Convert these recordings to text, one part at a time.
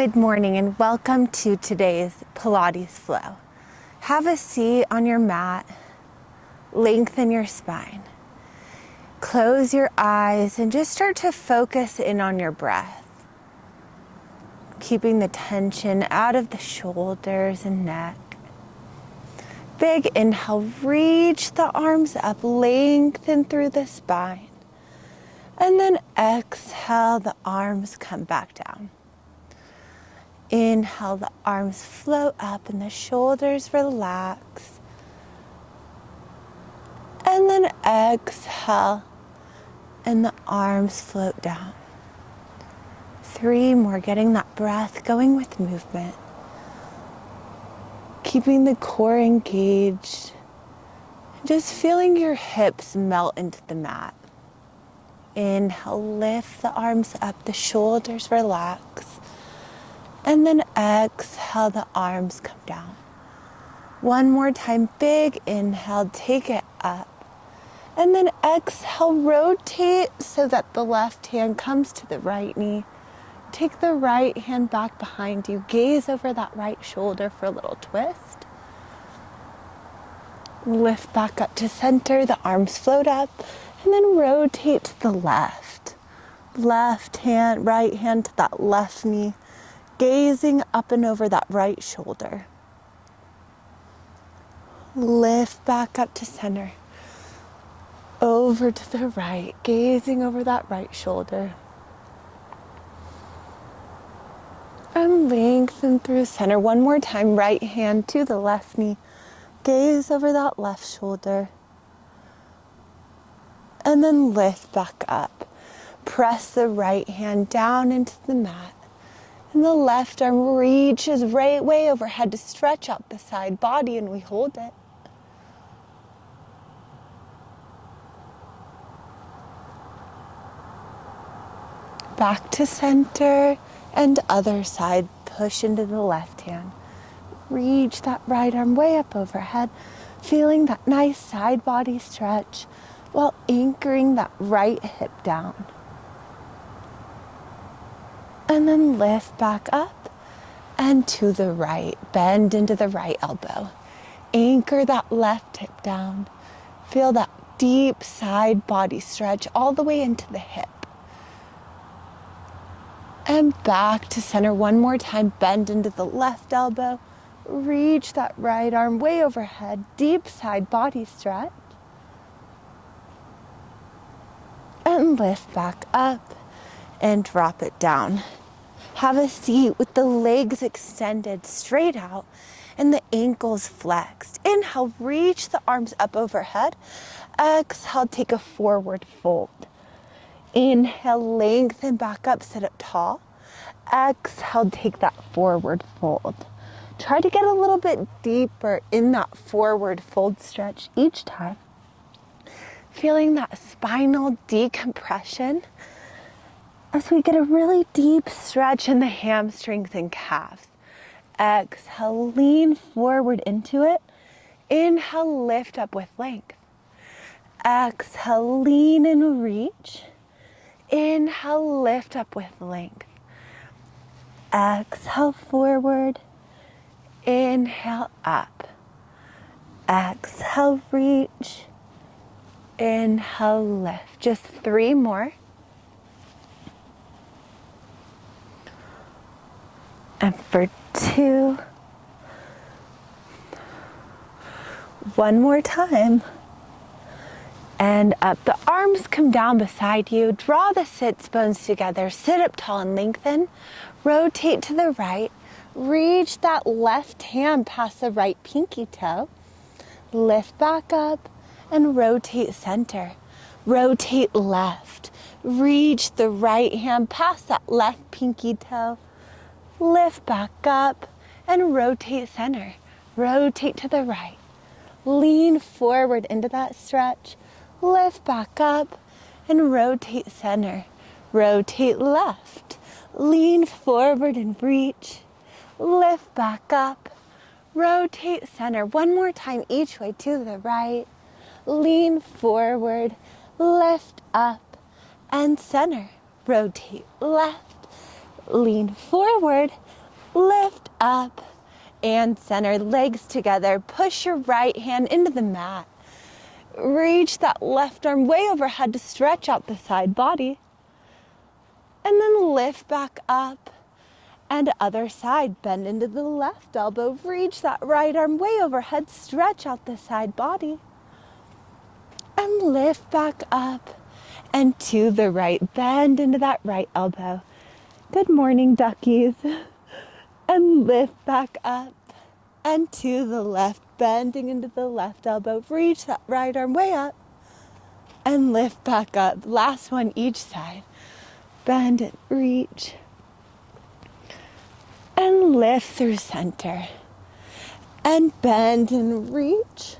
Good morning and welcome to today's Pilates flow. Have a seat on your mat, lengthen your spine, close your eyes and just start to focus in on your breath, keeping the tension out of the shoulders and neck. Big inhale, reach the arms up, lengthen through the spine, and then exhale, the arms come back down. Inhale, the arms float up and the shoulders relax. And then exhale and the arms float down. 3 more, getting that breath going with movement. Keeping the core engaged. Just feeling your hips melt into the mat. Inhale, lift the arms up, the shoulders relax. And then exhale, the arms come down. One more time, big inhale, take it up. And then exhale, rotate so that the left hand comes to the right knee. Take the right hand back behind you. Gaze over that right shoulder for a little twist. Lift back up to center, the arms float up. And then rotate to the left. Left hand, right hand to that left knee. Gazing up and over that right shoulder. Lift back up to center. Over to the right, gazing over that right shoulder. And lengthen through center. One more time, right hand to the left knee. Gaze over that left shoulder. And then lift back up. Press the right hand down into the mat. And the left arm reaches right way overhead to stretch out the side body, and we hold it. Back to center and other side. Push into the left hand. Reach that right arm way up overhead, feeling that nice side body stretch while anchoring that right hip down. And then lift back up and to the right. Bend into the right elbow. Anchor that left hip down. Feel that deep side body stretch all the way into the hip. And back to center one more time. Bend into the left elbow. Reach that right arm way overhead. Deep side body stretch. And lift back up and drop it down. Have a seat with the legs extended straight out and the ankles flexed. Inhale, reach the arms up overhead. Exhale, take a forward fold. Inhale, lengthen back up, sit up tall. Exhale, take that forward fold. Try to get a little bit deeper in that forward fold stretch each time. Feeling that spinal decompression as we get a really deep stretch in the hamstrings and calves. Exhale, lean forward into it. Inhale, lift up with length. Exhale, lean and reach. Inhale, lift up with length. Exhale, forward. Inhale, up. Exhale, reach. Inhale, lift. Just 3 more. And for 2. One more time. And up. The arms come down beside you. Draw the sits bones together. Sit up tall and lengthen. Rotate to the right. Reach that left hand past the right pinky toe. Lift back up and rotate center. Rotate left. Reach the right hand past that left pinky toe. Lift back up and rotate center. Rotate to the right. Lean forward into that stretch. Lift back up and rotate center. Rotate left. Lean forward and reach. Lift back up. Rotate center. One more time each way to the right. Lean forward. Lift up and center. Rotate left. Lean forward, lift up, and center. Legs together. Push your right hand into the mat. Reach that left arm way overhead to stretch out the side body. And then lift back up. And other side, bend into the left elbow. Reach that right arm way overhead. Stretch out the side body. And lift back up. And to the right, bend into that right elbow. Good morning, duckies. And lift back up. And to the left, bending into the left elbow. Reach that right arm way up. And lift back up. Last one each side. Bend and reach. And lift through center. And bend and reach.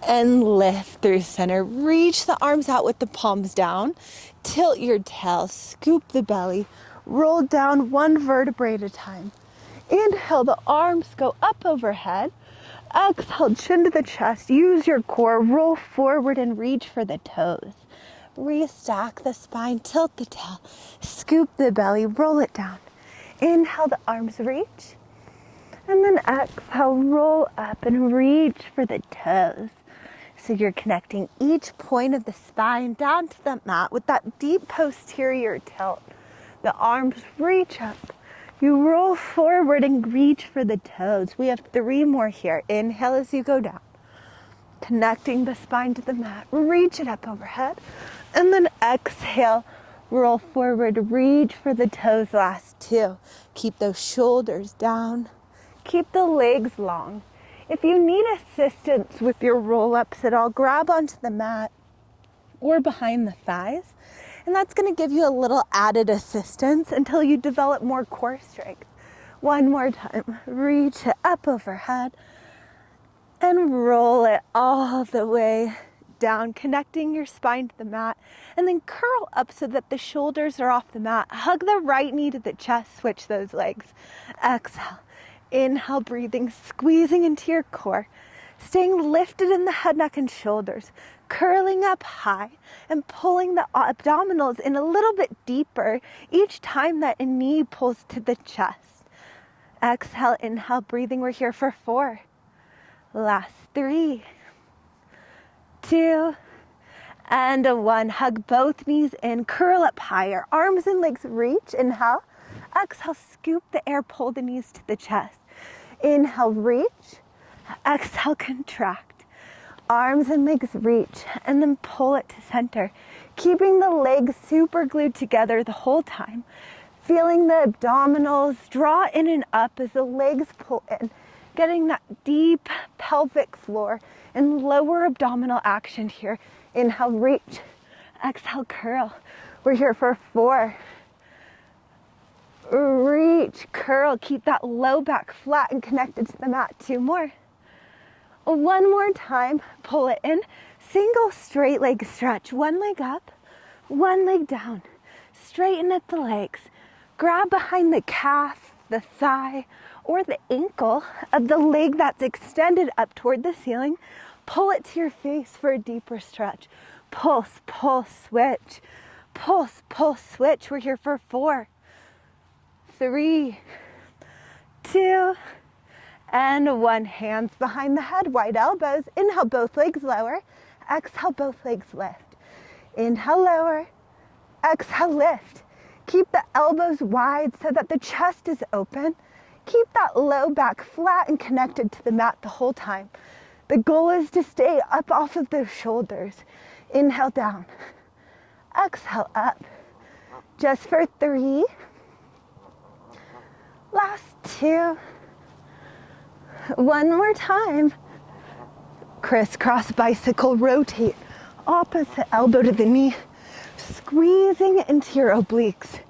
And lift through center. Reach the arms out with the palms down. Tilt your tail. Scoop the belly. Roll down one vertebrae at a time. Inhale, the arms go up overhead. Exhale, chin to the chest. Use your core. Roll forward and reach for the toes. Restack the spine. Tilt the tail. Scoop the belly. Roll it down. Inhale, the arms reach. And then exhale, roll up and reach for the toes. So you're connecting each point of the spine down to the mat with that deep posterior tilt. The arms reach up. You roll forward and reach for the toes. We have 3 more here. Inhale as you go down. Connecting the spine to the mat. Reach it up overhead. And then exhale. Roll forward. Reach for the toes. Last 2. Keep those shoulders down. Keep the legs long. If you need assistance with your roll-ups at all, grab onto the mat or behind the thighs. And that's going to give you a little added assistance until you develop more core strength. One more time. Reach it up overhead and roll it all the way down, connecting your spine to the mat. And then curl up so that the shoulders are off the mat. Hug the right knee to the chest. Switch those legs. Exhale. Inhale, breathing, squeezing into your core. Staying lifted in the head, neck, and shoulders. Curling up high and pulling the abdominals in a little bit deeper each time that a knee pulls to the chest. Exhale, inhale, breathing. We're here for 4. Last 3, 2, and 1. Hug both knees in. Curl up higher. Arms and legs reach. Inhale. Exhale, scoop the air. Pull the knees to the chest. Inhale, reach. Exhale, contract. Arms and legs reach, and then pull it to center. Keeping the legs super glued together the whole time. Feeling the abdominals draw in and up as the legs pull in. Getting that deep pelvic floor and lower abdominal action here. Inhale, reach. Exhale, curl. We're here for 4. Reach, curl. Keep that low back flat and connected to the mat. 2 more. 1 more time, pull it in. Single straight leg stretch. 1 leg up, 1 leg down. Straighten at the legs. Grab behind the calf, the thigh, or the ankle of the leg that's extended up toward the ceiling. Pull it to your face for a deeper stretch. Pulse, pulse, switch. Pulse, pulse, switch. We're here for 4, 3, 2, and 1. Hands behind the head, wide elbows. Inhale, both legs lower. Exhale, both legs lift. Inhale, lower. Exhale, lift. Keep the elbows wide so that the chest is open. Keep that low back flat and connected to the mat the whole time. The goal is to stay up off of those shoulders. Inhale, down. Exhale, up. Just for 3. Last 2. 1 more time. Crisscross bicycle, rotate. Opposite elbow to the knee. Squeezing into your obliques.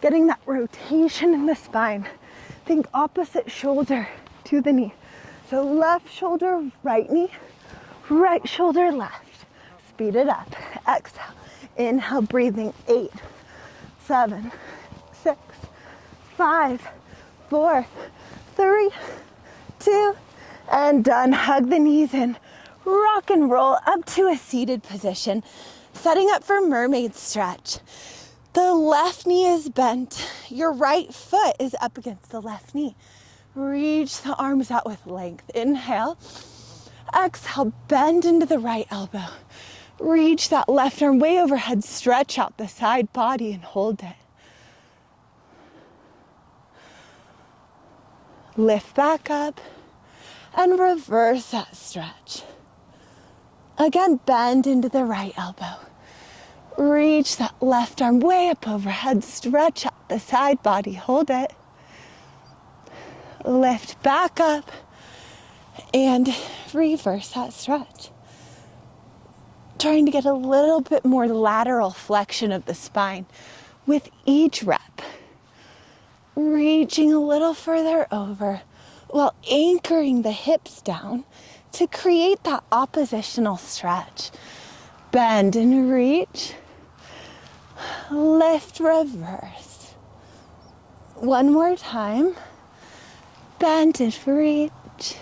Getting that rotation in the spine. Think opposite shoulder to the knee. So left shoulder, right knee. Right shoulder, left. Speed it up. Exhale. Inhale, breathing. 8, 7, 6, 5, 4, 3, 2, and done. Hug the knees in. Rock and roll up to a seated position. Setting up for mermaid stretch. The left knee is bent. Your right foot is up against the left knee. Reach the arms out with length. Inhale. Exhale, bend into the right elbow. Reach that left arm way overhead. Stretch out the side body and hold it. Lift back up and reverse that stretch. Again, bend into the right elbow. Reach that left arm way up overhead. Stretch out the side body. Hold it. Lift back up and reverse that stretch. Trying to get a little bit more lateral flexion of the spine with each rep. Reaching a little further over while anchoring the hips down to create that oppositional stretch. Bend and reach. Lift, reverse. One more time. Bend and reach.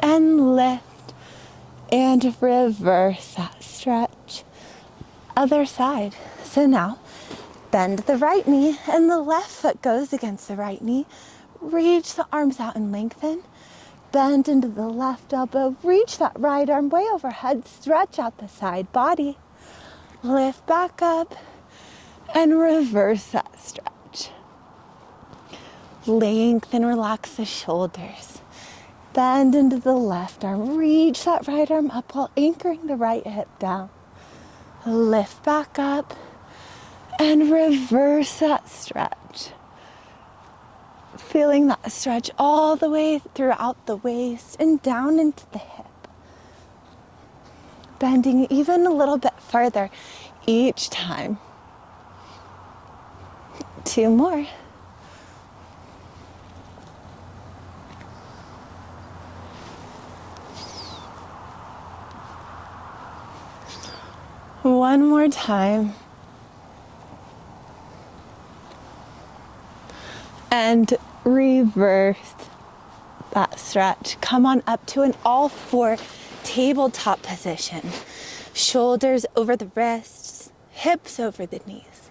And lift. And reverse that stretch. Other side. So now, bend the right knee and the left foot goes against the right knee. Reach the arms out and lengthen. Bend into the left elbow. Reach that right arm way overhead. Stretch out the side body. Lift back up and reverse that stretch. Lengthen, relax the shoulders. Bend into the left arm. Reach that right arm up while anchoring the right hip down. Lift back up and reverse that stretch. Feeling that stretch all the way throughout the waist and down into the hip. Bending even a little bit further each time. 2 more. One more time. And reverse that stretch. Come on up to an all 4 tabletop position. Shoulders over the wrists, hips over the knees.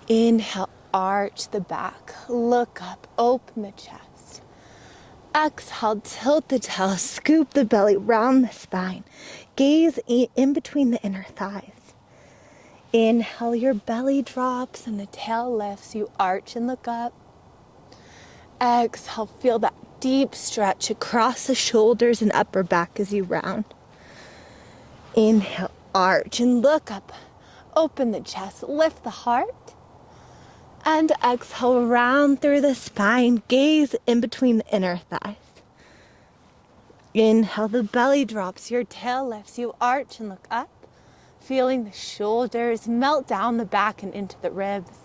Inhale, arch the back, look up, open the chest. Exhale, tilt the tail, scoop the belly, round the spine. Gaze in between the inner thighs. Inhale, your belly drops and the tail lifts. You arch and look up. Exhale, feel that deep stretch across the shoulders and upper back as you round. Inhale, arch and look up. Open the chest, lift the heart. And exhale, round through the spine. Gaze in between the inner thighs. Inhale, the belly drops, your tail lifts. You arch and look up. Feeling the shoulders melt down the back and into the ribs.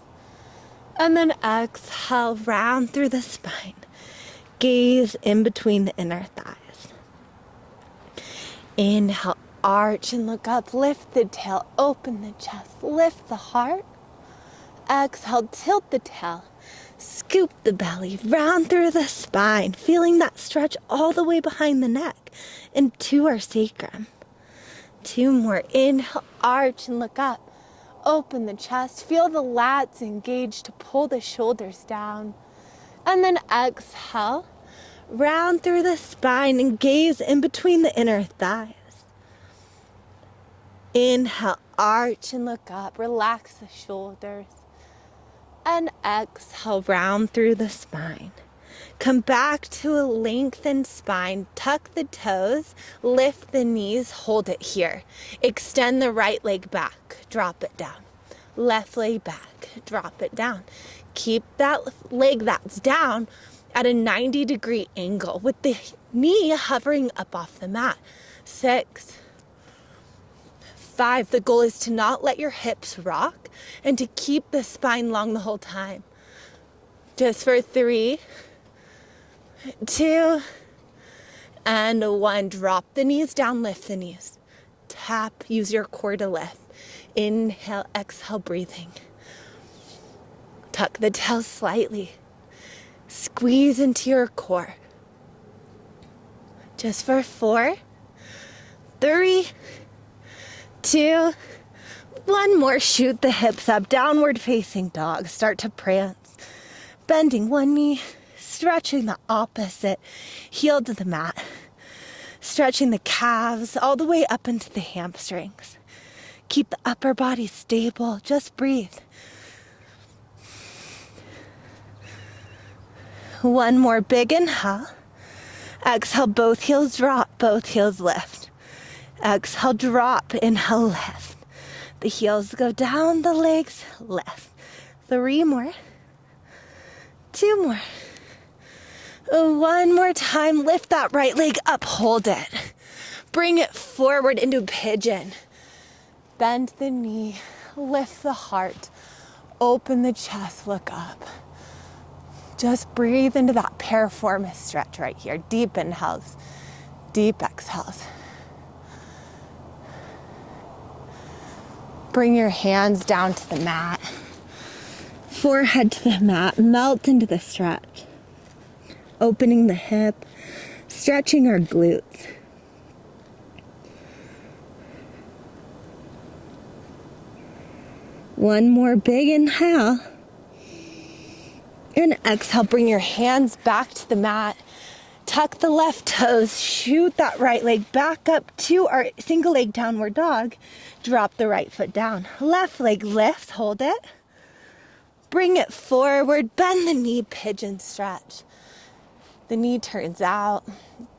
And then exhale, round through the spine. Gaze in between the inner thighs. Inhale, arch and look up. Lift the tail, open the chest, lift the heart. Exhale, tilt the tail. Scoop the belly, round through the spine. Feeling that stretch all the way behind the neck into our sacrum. 2 more. Inhale, arch and look up. Open the chest. Feel the lats engage to pull the shoulders down. And then exhale. Round through the spine and gaze in between the inner thighs. Inhale, arch and look up. Relax the shoulders. And exhale, round through the spine. Come back to a lengthened spine. Tuck the toes, lift the knees, hold it here. Extend the right leg back, drop it down. Left leg back, drop it down. Keep that leg that's down at a 90-degree angle with the knee hovering up off the mat. 6, 5, the goal is to not let your hips rock and to keep the spine long the whole time. Just for 3, 2, and 1. Drop the knees down, lift the knees. Tap, use your core to lift. Inhale, exhale, breathing. Tuck the tail slightly. Squeeze into your core. Just for 4, 3, 2, One more, shoot the hips up, downward facing dog. Start to prance, bending one knee, stretching the opposite heel to the mat, stretching the calves all the way up into the hamstrings. Keep the upper body stable, just breathe. One more big inhale. Exhale, both heels drop, both heels lift. Exhale, drop, inhale, lift. The heels go down, the legs lift. 3 more. 2 more. 1 more time, lift that right leg up, hold it. Bring it forward into pigeon. Bend the knee, lift the heart, open the chest, look up. Just breathe into that piriformis stretch right here. Deep inhales, deep exhales. Bring your hands down to the mat. Forehead to the mat, melt into the stretch. Opening the hip, stretching our glutes. One more big inhale. And exhale, bring your hands back to the mat. Tuck the left toes, shoot that right leg back up to our single leg downward dog. Drop the right foot down. Left leg lifts, hold it. Bring it forward, bend the knee, pigeon stretch. The knee turns out.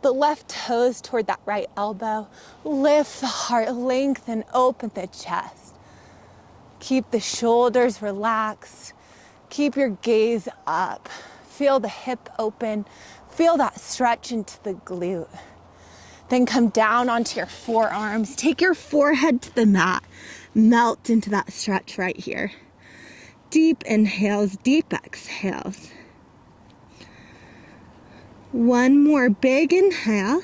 The left toes toward that right elbow. Lift the heart, lengthen, open the chest. Keep the shoulders relaxed. Keep your gaze up. Feel the hip open. Feel that stretch into the glute. Then come down onto your forearms. Take your forehead to the mat. Melt into that stretch right here. Deep inhales, deep exhales. One more big inhale.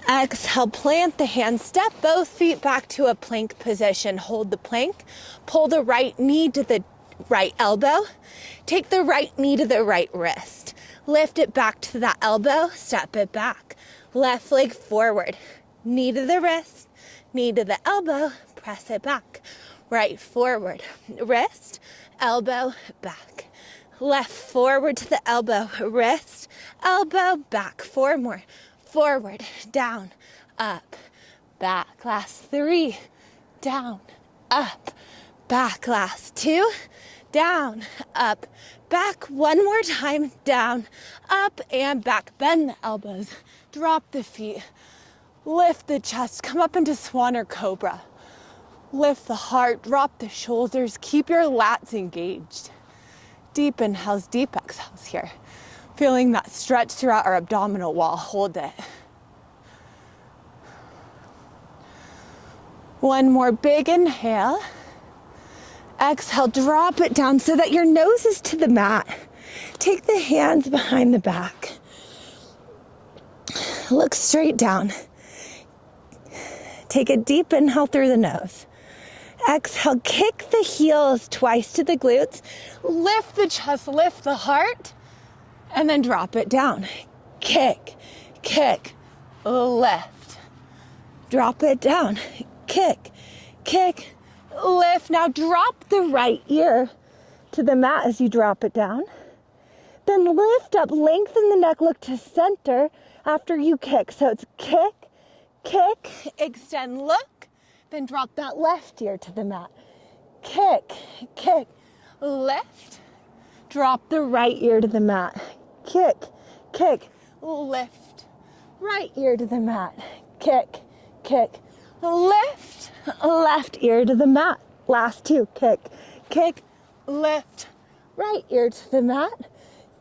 Exhale, plant the hands. Step both feet back to a plank position. Hold the plank. Pull the right knee to the right elbow. Take the right knee to the right wrist. Lift it back to that elbow. Step it back. Left leg forward. Knee to the wrist. Knee to the elbow. Press it back. Right forward. Wrist. Elbow. Back. Left forward to the elbow. Wrist. Elbow. Back. 4 more. Forward. Down. Up. Back. Last 3. Down. Up. Back. Last 2. Down. Up. Back. 1 more time. Down. Up and back. Bend the elbows. Drop the feet. Lift the chest. Come up into swan or cobra. Lift the heart. Drop the shoulders. Keep your lats engaged. Deep inhales, deep exhales here. Feeling that stretch throughout our abdominal wall. Hold it. 1 more big inhale. Exhale, drop it down so that your nose is to the mat. Take the hands behind the back. Look straight down. Take a deep inhale through the nose. Exhale, kick the heels twice to the glutes. Lift the chest, lift the heart, and then drop it down. Kick, kick, lift. Drop it down. Kick, kick, lift. Now drop the right ear to the mat as you drop it down. Then lift up, lengthen the neck, look to center after you kick. So it's kick, kick, extend, look, then drop that left ear to the mat. Kick, kick, lift, drop the right ear to the mat. Kick, kick, lift, right ear to the mat. Kick, kick, lift, left ear to the mat. Last 2, kick, kick, lift, right ear to the mat.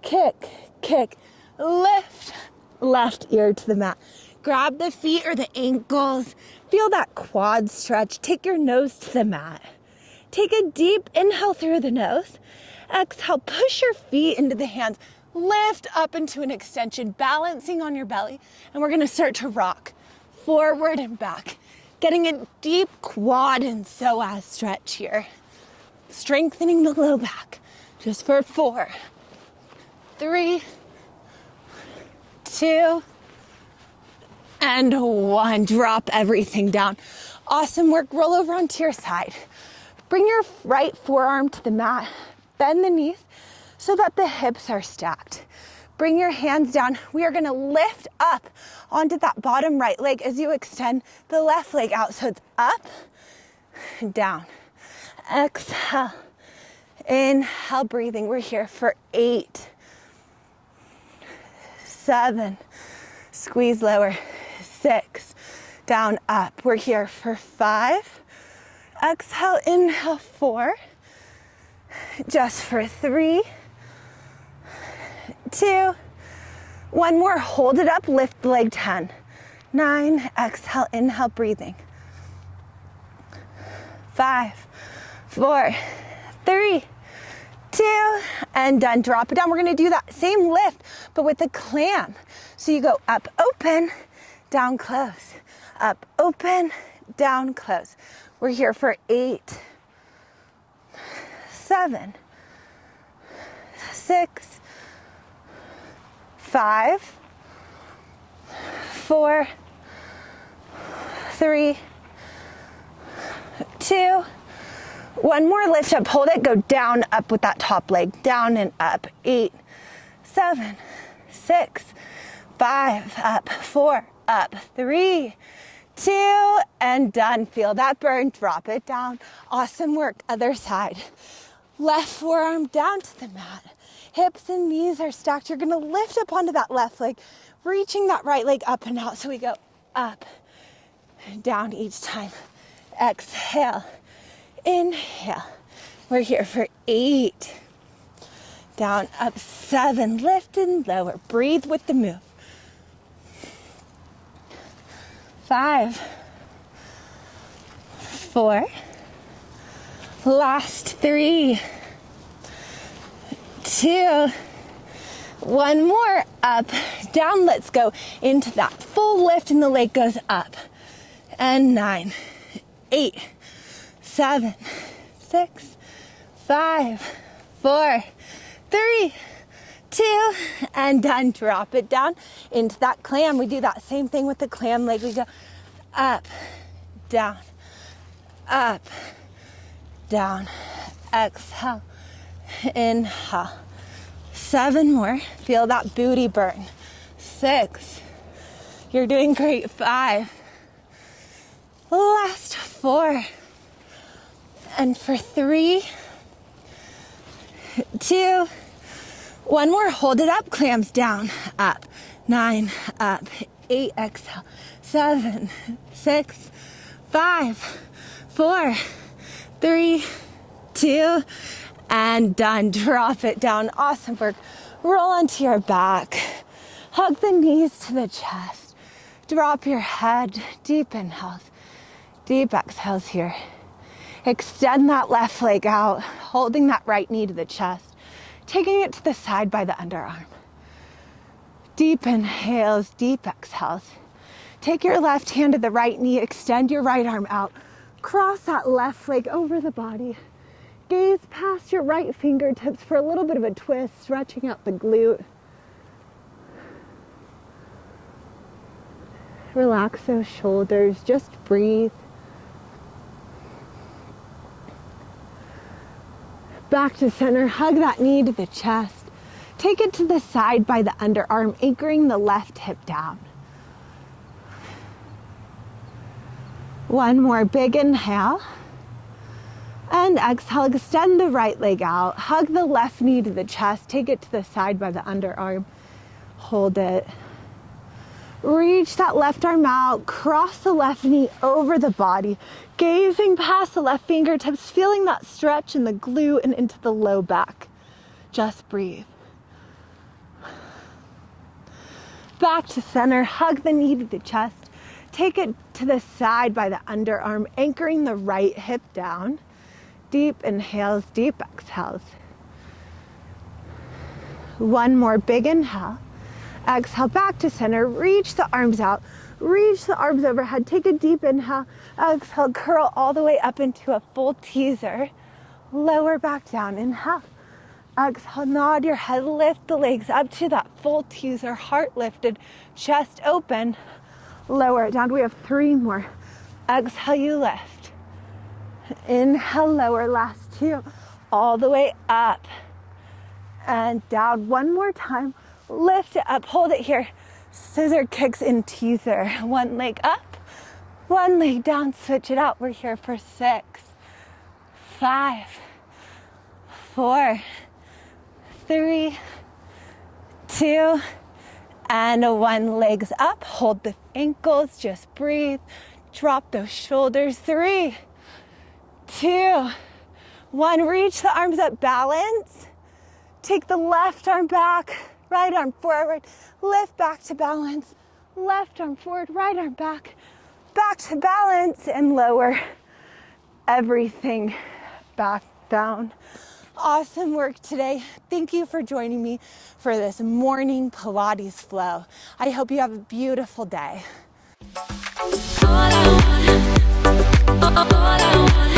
Kick, kick, lift, left ear to the mat. Grab the feet or the ankles. Feel that quad stretch. Take your nose to the mat. Take a deep inhale through the nose. Exhale, push your feet into the hands. Lift up into an extension, balancing on your belly. And we're gonna start to rock forward and back. Getting a deep quad and psoas stretch here. Strengthening the low back. Just for 4, 3, 2, and 1. Drop everything down. Awesome work. Roll over onto your side. Bring your right forearm to the mat. Bend the knees so that the hips are stacked. Bring your hands down. We are gonna lift up onto that bottom right leg as you extend the left leg out. So it's up, down. Exhale. Inhale, breathing. We're here for 8, 7, squeeze lower, 6, down, up. We're here for 5. Exhale, inhale, 4. Just for 3, 2, 1 more. Hold it up, lift the leg, 10, 9. Exhale, inhale, breathing. 5, 4, 3, 2, and done. Drop it down. We're gonna do that same lift, but with a clam. So you go up, open, down, close. Up, open, down, close. We're here for 8, 7, 6, 5, 4, 3, 2, 1 more. Lift up, hold it, go down, up with that top leg, down and up. 8, 7, 6, 5, up, 4, up, 3, 2, and done. Feel that burn, drop it down. Awesome work, other side. Left forearm down to the mat. Hips and knees are stacked. You're gonna lift up onto that left leg, reaching that right leg up and out. So we go up, down each time. Exhale, inhale. We're here for 8. Down, up, 7. Lift and lower. Breathe with the move. 5, 4. Last 3, 2, 1 more. Up, down. Let's go into that full lift and the leg goes up. And 9, 8, 7, 6, 5, 4, 3, 2, and done. Drop it down into that clam. We do that same thing with the clam leg. We go up, down, up, down. Exhale, inhale. 7 more. Feel that booty burn. 6. You're doing great. 5. Last 4. And for 3, 2, 1 more. Hold it up. Clams down. Up. 9. Up. 8. Exhale. 7, 6, 5, 4, 3, 2, and done. Drop it down. Awesome work. Roll onto your back. Hug the knees to the chest. Drop your head. Deep inhales. Deep exhales here. Extend that left leg out, holding that right knee to the chest, taking it to the side by the underarm. Deep inhales, deep exhales. Take your left hand to the right knee, extend your right arm out, cross that left leg over the body. Gaze past your right fingertips for a little bit of a twist, stretching out the glute. Relax those shoulders, just breathe. Back to center, hug that knee to the chest. Take it to the side by the underarm, anchoring the left hip down. 1 more big inhale. And exhale, extend the right leg out. Hug the left knee to the chest. Take it to the side by the underarm. Hold it. Reach that left arm out. Cross the left knee over the body. Gazing past the left fingertips, feeling that stretch in the glute and into the low back. Just breathe. Back to center. Hug the knee to the chest. Take it to the side by the underarm, anchoring the right hip down. Deep inhales, deep exhales. 1 more big inhale. Exhale, back to center. Reach the arms out. Reach the arms overhead. Take a deep inhale. Exhale, curl all the way up into a full teaser. Lower back down. Inhale. Exhale, nod your head. Lift the legs up to that full teaser. Heart lifted, chest open. Lower it down. We have 3 more. Exhale, you lift. Inhale, lower, last two. All the way up and down. One more time. Lift it up, hold it here. Scissor kicks in teaser. One leg up, one leg down, switch it out. We're here for 6, 5, 4, 3, 2, and 1. Legs up, hold the ankles, just breathe. Drop those shoulders. 3, 2, 1. Reach the arms up, balance. Take the left arm back, right arm forward, lift back to balance. Left arm forward, right arm back, back to balance, and lower everything back down. Awesome work today. Thank you for joining me for this morning Pilates flow. I hope you have a beautiful day. All I want